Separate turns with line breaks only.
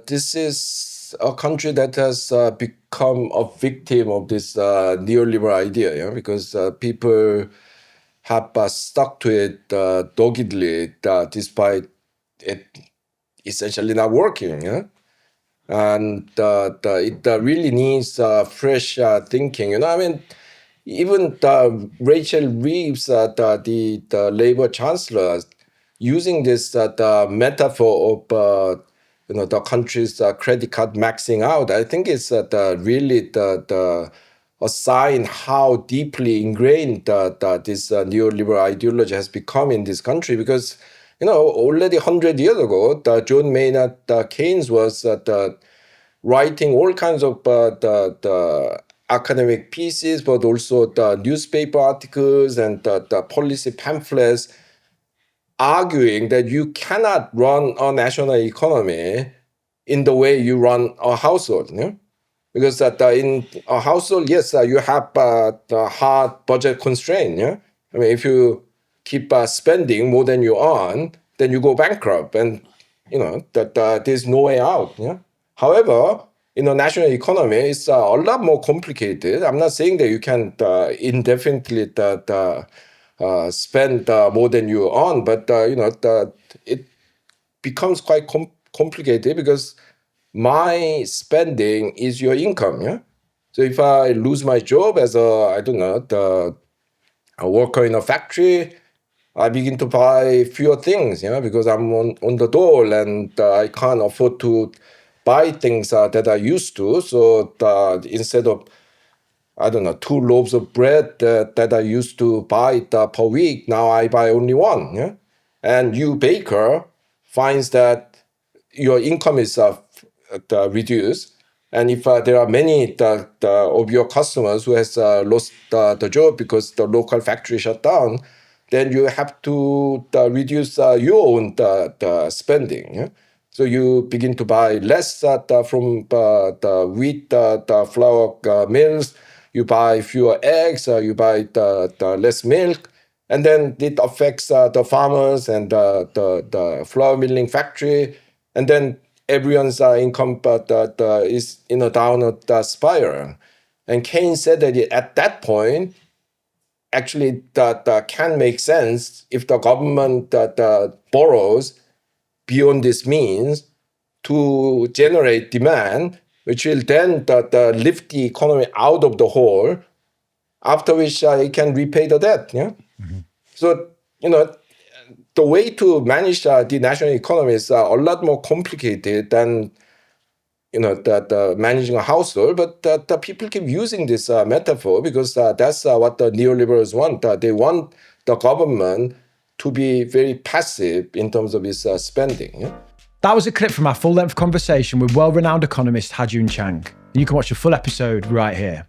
this is a country that has become a victim of this neoliberal idea, because people have stuck to it doggedly despite it essentially not working. And it really needs fresh thinking. I mean, even Rachel Reeves, the Labour Chancellor, using this the metaphor of the country's credit card maxing out, I think it's really a sign how deeply ingrained this neoliberal ideology has become in this country. Because already 100 years ago, John Maynard Keynes was writing all kinds of the academic pieces, but also the newspaper articles and the policy pamphlets, arguing that you cannot run a national economy in the way you run a household. Because in a household, yes, you have the hard budget constraint. I mean, if you keep spending more than you earn, then you go bankrupt, and there's no way out. However, in a national economy, it's a lot more complicated. I'm not saying that you can indefinitely spend more than you earn, but it becomes quite complicated because my spending is your income. So if I lose my job as a worker in a factory, I begin to buy fewer things, because I'm on the dole, and I can't afford to buy things that I used to. So instead of 2 loaves of bread that I used to buy per week, now I buy only one. And you, baker, finds that your income is reduced. And if there are many of your customers who has lost the job because the local factory shut down, then you have to reduce your own spending. So you begin to buy less from the wheat, the flour mills. You buy fewer eggs. You buy the less milk. And then it affects the farmers and the flour milling factory. And then everyone's income is in a downward spiral. And Keynes said that at that point, actually that can make sense if the government borrows beyond this means to generate demand, which will then lift the economy out of the hole, after which it can repay the debt. Mm-hmm. So, the way to manage the national economy is a lot more complicated than managing a household, but the people keep using this metaphor because that's what the neoliberals want. They want the government to be very passive in terms of its spending.
That was a clip from our full-length conversation with well-renowned economist Ha-Joon Chang. You can watch the full episode right here.